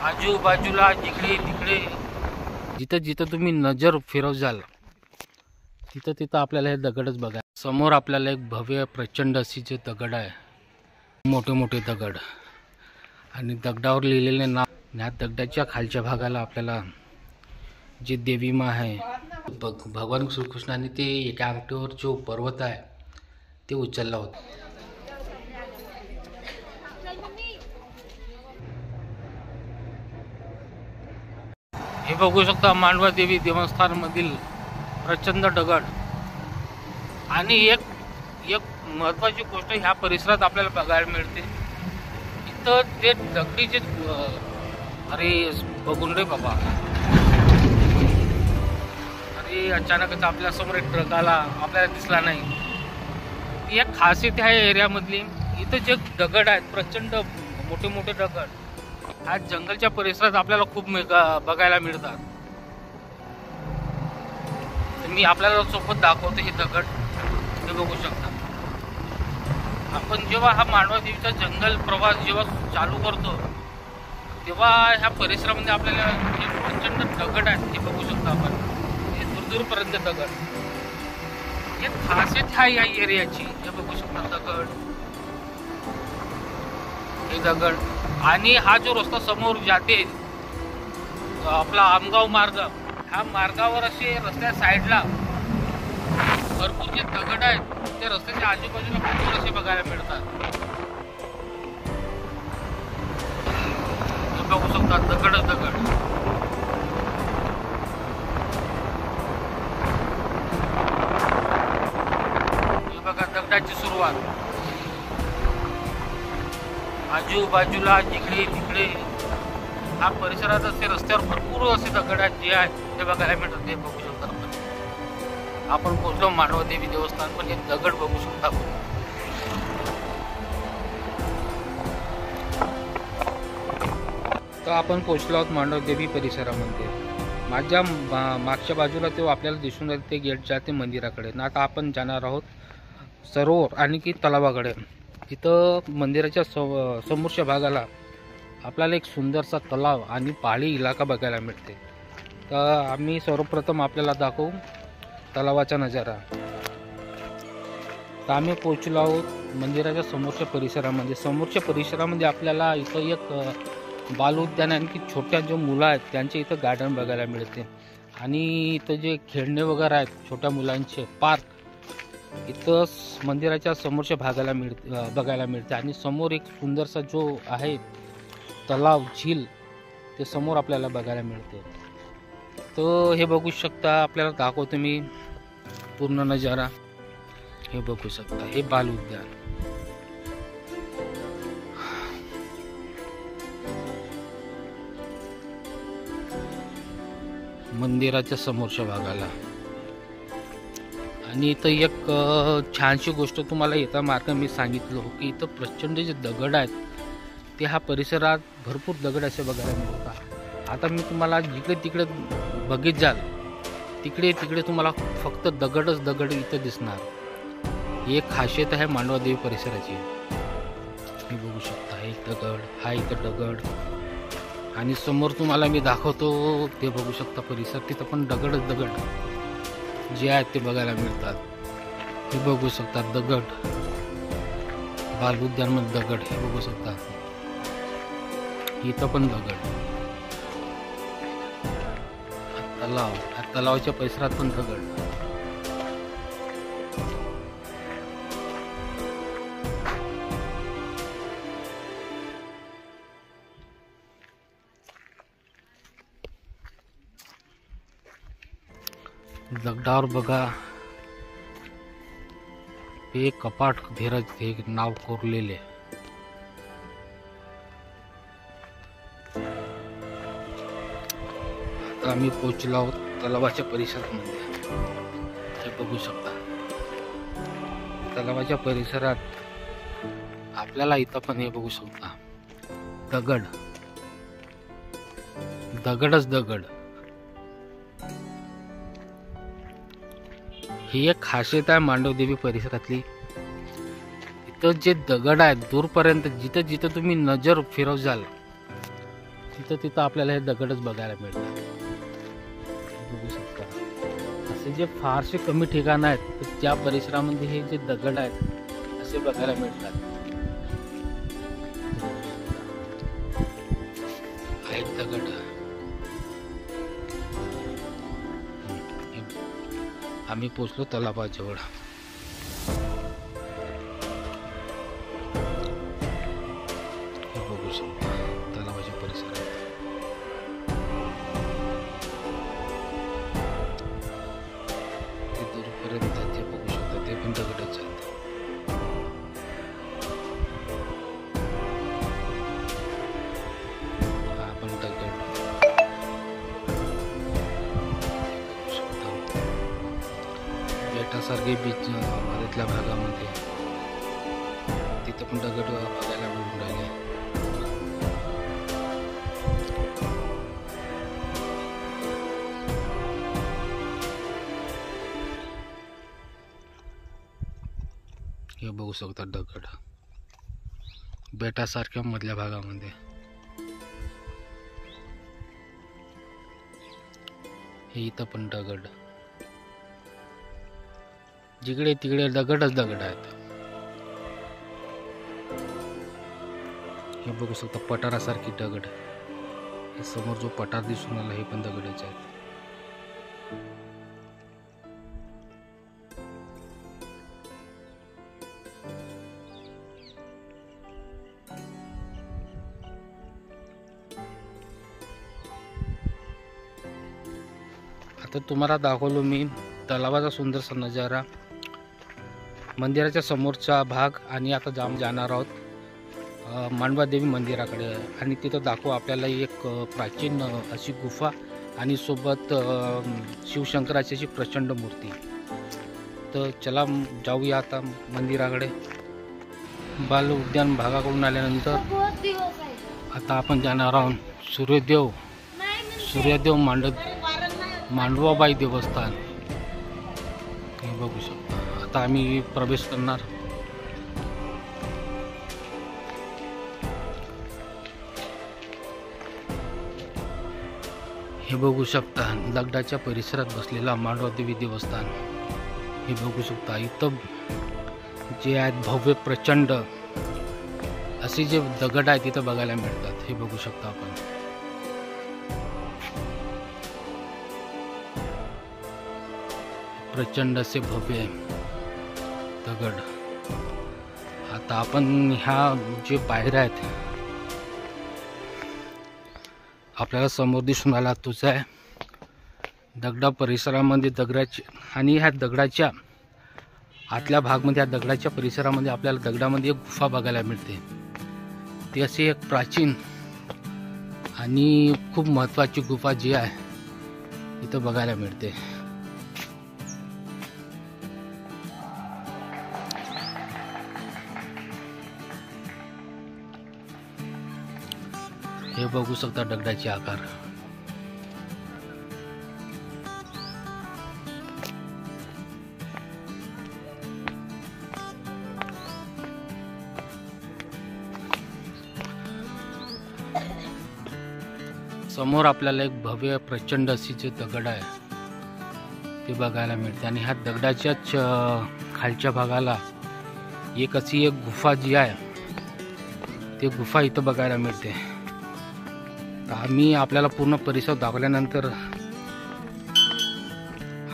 आजूबाजूला जिकडे तिकडे जिथं जिथं तुम्ही नजर फिरवजाल तिथं तिथं आपल्याला हे दगडच बघा। समोर आपल्याला एक भव्य प्रचंड अशी जे दगड आहे, मोठे मोठे दगड आणि दगडावर लिहिलेले नाव। या दगडाच्या खालच्या भागाला आपल्याला जे देवी माँ आहे, भगवान श्रीकृष्णाने ते एका अंगठीवर जो पर्वत आहे ते उचलला होता। हे बघू शकता मांडवा देवी देवस्थान मधील प्रचंड दगड। आणि एक महत्त्वाची गोष्ट ह्या परिसरात आपल्याला बघायला मिळते, इथं ते दगडीचे अरे बघून रे बाबा, अरे अचानकच आपल्या समोर एक ट्रक आला, आपल्याला दिसला नाही। एक खासियत आहे एरियामधली, इथं जे दगड आहेत प्रचंड मोठे मोठे दगड आज जंगलच्या परिसरात आपल्याला खूप बघायला मिळतात। मी आपल्याला सोबत दाखवतो हे दगड, हे बघू शकता। आपण जेव्हा हा मांडवा देवीचा जंगल प्रवास जेव्हा चालू करतो तेव्हा ह्या परिसरामध्ये आपल्याला हे प्रचंड दगड आहेत, हे बघू शकता आपण, हे दूरदूरपर्यंत दगड। हे खासियत आहे या एरियाची, हे बघू शकता दगड, हे दगड। आणि हा जो रस्ता समोर जाते आपला आमगाव मार्ग, ह्या मार्गावर असे रस्त्या साईडला भरपूर जे दगड आहेत ते रस्त्याच्या आजूबाजूला भरपूर असे बघायला मिळतात। बघू शकता दगडच दगड। हे बघा दगडाची सुरुवात, आजूबाजूला जिकडे तिकडे हा परिसरात असे रस्त्यावर भरपूर असे दगड आहेत जे आहेत ते बघायला मिळतात। ते बघू शकता आपण पोहोचलो मांडवा देवी देवस्थान, पण हे दगड बघू शकता आपण। तर आपण पोहोचलो आहोत मांडवा देवी परिसरामध्ये। माझ्या मागच्या बाजूला तो आपल्याला दिसून येते ते गेट जाते मंदिराकडे। ना आता आपण जाणार आहोत सरोवर आणि की तलावाकडे। तिथं मंदिराच्या समोरच्या भागाला आपल्याला एक सुंदरसा तलाव आणि पहाडी इलाका बघायला मिळते। तर आम्ही सर्वप्रथम आपल्याला दाखवू तलावाचा नजारा। तर आम्ही पोहोचलो आहोत मंदिराच्या समोरच्या परिसरामध्ये। समोरच्या परिसरामध्ये आपल्याला इथं एक बाल उद्यान आहे, आणखी छोट्या जो मुलं आहेत त्यांचे इथं गार्डन बघायला मिळते। आणि इथं जे खेळणे वगैरे आहेत छोट्या मुलांचे पार्क इथं मंदिराच्या समोरच्या भागाला बघायला मिळते। आणि समोर एक सुंदरसा जो आहे तलाव झील ते समोर आपल्याला बघायला मिळते। तर हे बघू शकता, आपल्याला दाखवतो मी पूर्ण नजारा। हे बघू शकता, हे बाल उद्यान। मंदिराच्या समोरच्या भागाला। आणि इथं एक छानशी गोष्ट तुम्हाला येता मार्ग मी सांगितलं की इथं प्रचंड जे दगड आहेत ते ह्या परिसरात भरपूर दगड असे बघायला मिळतात। आता मी तुम्हाला जिकडे तिकडे बघित जाल तिकडे तिकडे तुम्हाला फक्त दगडच दगड इथं दिसणार। ही एक खासियत आहे मांडवा देवी परिसराची। मी बघू शकता हे दगड, हा इथं दगड, आणि समोर तुम्हाला मी दाखवतो ते बघू शकता परिसर, तिथं पण दगडच दगड जे आहेत ते बघायला मिळतात। हे बघू शकता दगड, बाल उद्यान मध्ये दगड, हे बघू शकता इथं पण दगड, तलाव, तलावाच्या परिसरात पण दगड। दगडावर बघा हे कपाट धीरज हे नाव कोरलेले। आता आम्ही पोहोचलो आहोत तलावाच्या परिसरामध्ये। हे बघू शकता तलावाच्या परिसरात आपल्याला इथं पण हे बघू शकता दगड, दगडच दगड। ही एक खासियत आहे मांडव देवी परिसरातली। इथं जे दगड आहेत दूरपर्यंत जिथं जिथं तुम्ही नजर फिरवजाल तिथं आपल्याला हे दगडच बघायला मिळतात. बघू शकता असे जे फारसे कमी ठिकाण आहेत तर त्या परिसरामध्ये हे जे दगड आहेत असे बघायला मिळतात. आहेत दगड. आम्ही पोचलो तलावाजवळ. हे बघू शकता तलावाच्या परिसरात ते दूरपर्यंत ते बघू शकता ते पण दगडच आहेत. हा पण दगड बेटासारखे बीच मधातल्या भागामध्ये तिथं पण दगड बघायला मिळून राहिले. हे बघू शकता दगड बेटासारख्या मधल्या भागामध्ये. हे इथं पण दगड जिकडे तिकडे दगडच दगड आहेत. हे बघू शकता पठारासारखी दगड. हे समोर जो पठार दिसून आला हे पण दगडच आहेत. आता तुम्हाला दाखवलो मी तलावाचा सुंदरसा नजारा, मंदिराच्या समोरचा भाग, आणि आता जाणार आहोत मांडवादेवी मंदिराकडे. आणि तिथं दाखवू आपल्याला एक प्राचीन अशी गुफा आणि सोबत शिवशंकराची अशी प्रचंड मूर्ती. तर चला जाऊया आता मंदिराकडे. बाल उद्यान भागाकडून आल्यानंतर आता आपण जाणार आहोत सूर्यदेव मांडवाबाई देवस्थान. हे बघू शकता आता आम्ही प्रवेश करणार. हे बघू शकता दगडाच्या परिसरात बसलेला मांडवादेवी देवस्थान. हे बघू शकता इथं जे आहेत भव्य प्रचंड असे जे दगड आहेत तिथं बघायला मिळतात. हे बघू शकता आपण. प्रचंड असे भव्य दगड. आता आपण ह्या जे पायऱ्या आहेत आपल्याला समोर दिसून आला तोच आहे दगडा परिसरामध्ये दगडाची, आणि ह्या दगडाच्या आतल्या भागमध्ये ह्या दगडाच्या परिसरामध्ये आपल्याला दगडामध्ये एक गुफा बघायला मिळते. ती अशी एक प्राचीन आणि खूप महत्त्वाची गुफा जी आहे इथं बघायला मिळते. हे बघू शकता दगडाचे आकार. समोर आपल्याला एक भव्य प्रचंड अशी जे दगड आहे ते बघायला मिळते. आणि ह्या दगडाच्याच खालच्या भागाला एक अशी एक गुफा जी आहे ती गुफा इथं बघायला मिळते. आम्ही आपल्याला पूर्ण परिसर दाखवल्यानंतर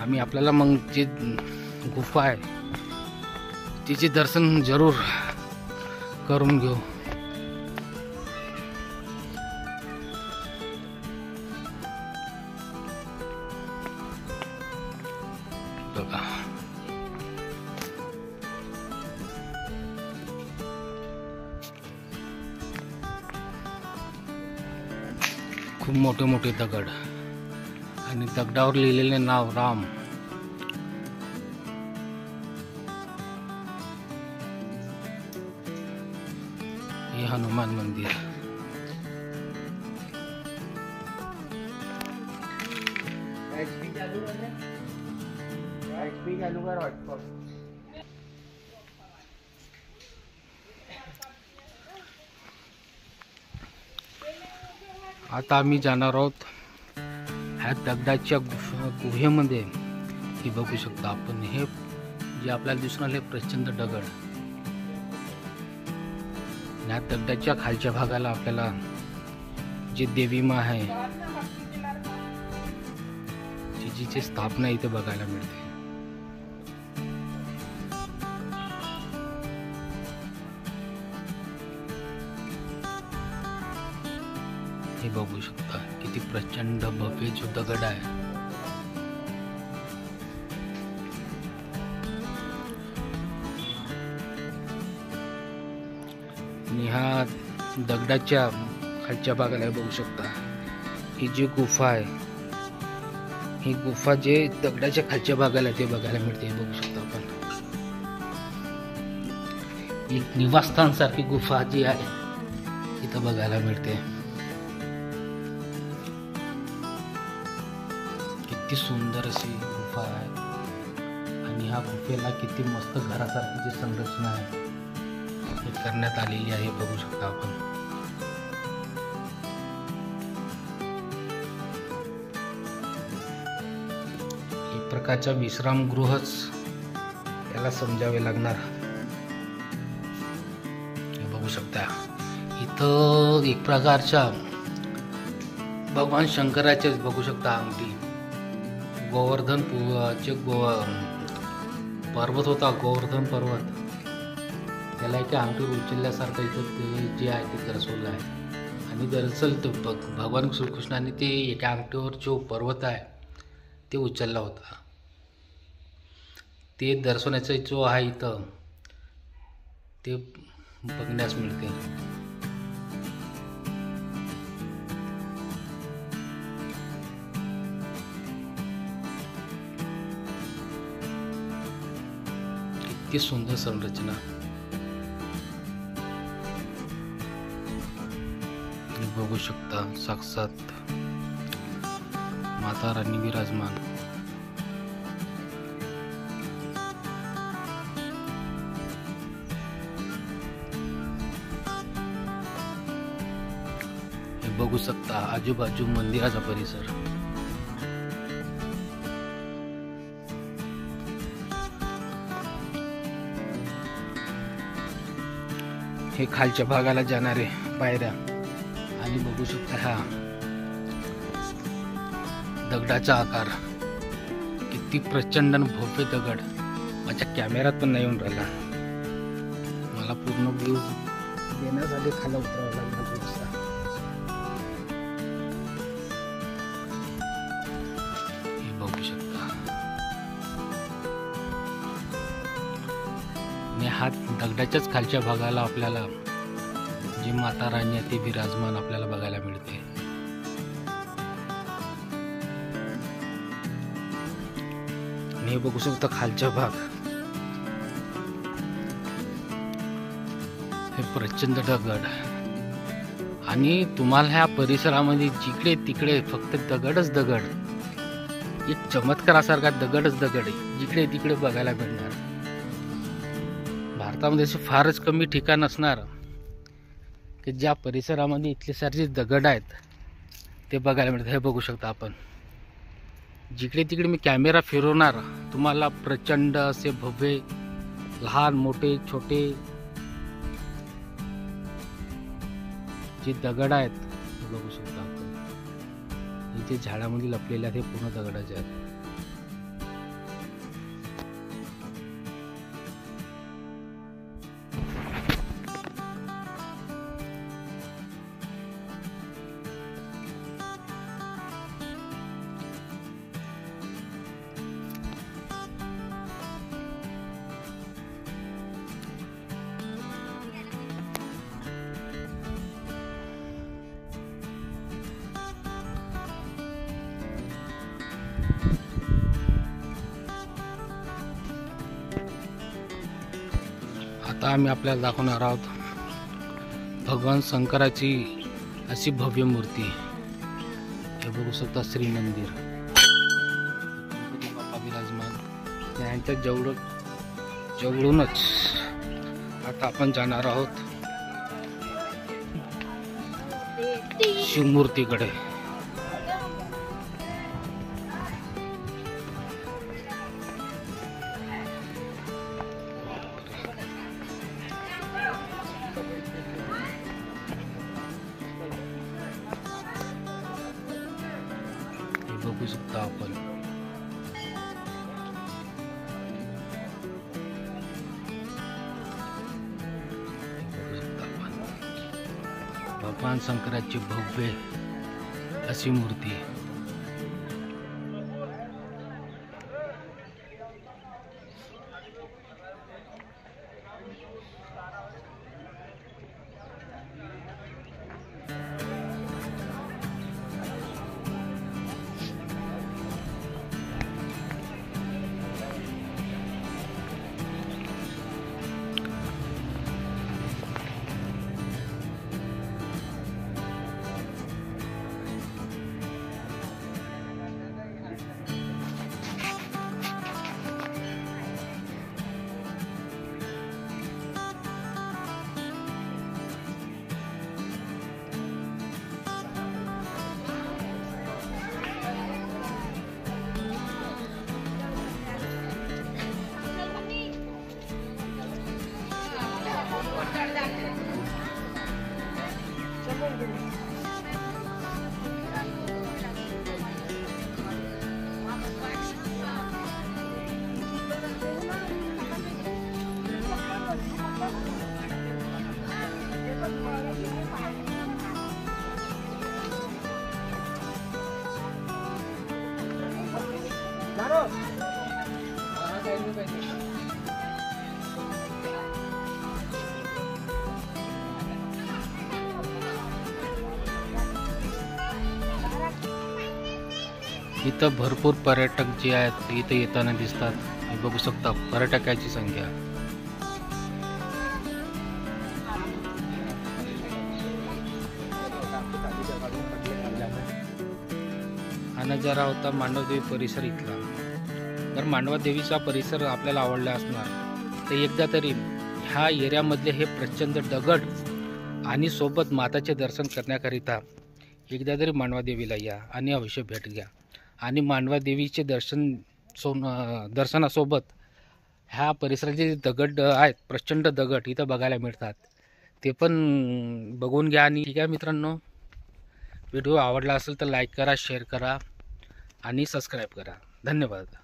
आम्ही आपल्याला मग जे गुफा आहे तिचे दर्शन जरूर करून घेऊ. बघा खूप मोठे मोठे दगड आणि दगडावर लिहिलेले नाव राम. हे हनुमान मंदिर. आता आम्ही जाणार आहोत ह्या दगडाच्या गुहेमध्ये. हे बघू शकता आपण, हे जे आपल्याला दिसून आले प्रचंड दगड. ह्या दगडाच्या खालच्या भागाला आपल्याला जी देवी मा आहे जिची स्थापना इथे बघायला मिळते. हे बघू शकता किती प्रचंड भव्य जो दगड आहे. आणि ह्या दगडाच्या खालच्या भागाला बघू शकता ही जी गुफा आहे, ही गुफा जे दगडाच्या खालच्या भागाला ते बघायला मिळते. हे बघू शकता आपण, एक निवासस्थान सारखी गुफा जी आहे इथं बघायला मिळते. किती सुंदर अशी गुफा आहे आणि ह्या गुफेला किती मस्त घरासारखी जी संरचना आहे हे करण्यात आलेली आहे. बघू शकता आपण. एक प्रकारचा विश्रामगृहच याला समजावे लागणार. हे बघू शकता इथं एक प्रकारच्या भगवान शंकराचे बघू शकता अंगठी. गोवर्धन पर्वत होता, गोवर्धन पर्वत, त्याला एका अंगठी उचलल्यासारखं इथं ते जे आहे ते दर्शवलं आहे. आणि दरअसल तो भगवान श्रीकृष्णाने ते एका अंगठीवर जो पर्वत आहे ते उचलला होता, ते दर्शवण्याचा जो आहे इथं ते बघण्यास मिळते. किती सुंदर संरचना. बघू शकता साक्षात माता राणी विराजमान. हे बघू शकता आजूबाजू मंदिराचा परिसर. हे खालच्या भागाला जाणारे पायऱ्या. आणि बघू शकता हा दगडाचा आकार, किती प्रचंड भव्य दगड. माझ्या कॅमेऱ्यात पण नाही येऊन राहिला, मला पूर्ण व्ह्यू देण्यासाठी खाली उतरावं लागलं. हे बघू शकता. आणि हा दगडाच्याच खालच्या भागाला आपल्याला जी माता राणी आहे ती विराजमान आपल्याला बघायला मिळते. आणि हे बघू शकता खालचा भाग, हे प्रचंड दगड. आणि तुम्हाला ह्या परिसरामध्ये जिकडे तिकडे फक्त दगडच दगड, एक चमत्कारासारखा दगडच दगड जिकडे तिकडे बघायला मिळणार. भारतामध्ये असे फारच कमी ठिकाण असणार की ज्या परिसरामध्ये इथले सारे दगड आहेत ते बघायला मिळतात. हे बघू शकता आपण, जिकडे तिकडे मी कॅमेरा फिरवणार तुम्हाला प्रचंड असे भव्य लहान मोठे छोटे जे दगड आहेत हे बघू शकता आपण. इथे झाडामध्ये लपलेले आहेत हे पूर्ण दगडाचे आहेत. आता आम्ही आपल्याला दाखवणार आहोत भगवान शंकराची अशी भव्य मूर्ती. हे बघू शकता श्री मंदिर, गणपती बाप्पा विराजमान. त्यांच्या जवळूनच आता आपण जाणार आहोत शिवमूर्तीकडे. हे बघू शकता आपण. भगवान शंकराची भव्य अशी मूर्ती आहे. इथं भरपूर पर्यटक जे आहेत ते इथे येताना दिसतात. हे बघू शकता पर्यटकाची संख्या. हा नजारा होता मांडवादेवी परिसर इथला. जर मांडवादेवीचा परिसर आपल्याला आवडला असणार तर एकदा तरी ह्या एरियामधले हे प्रचंड दगड आणि सोबत माताचे दर्शन करण्याकरिता एकदा तरी मांडवादेवीला या आणि अवश्य भेट घ्या. आणि मांडवादेवीचे दर्शनासोबत ह्या परिसराचे दगड आहेत, प्रचंड दगड इथं बघायला मिळतात, ते पण बघून घ्या. आणि ठीक आहे मित्रांनो, व्हिडिओ आवडला असेल तर लाईक करा, शेअर करा आणि सबस्क्राईब करा. धन्यवाद.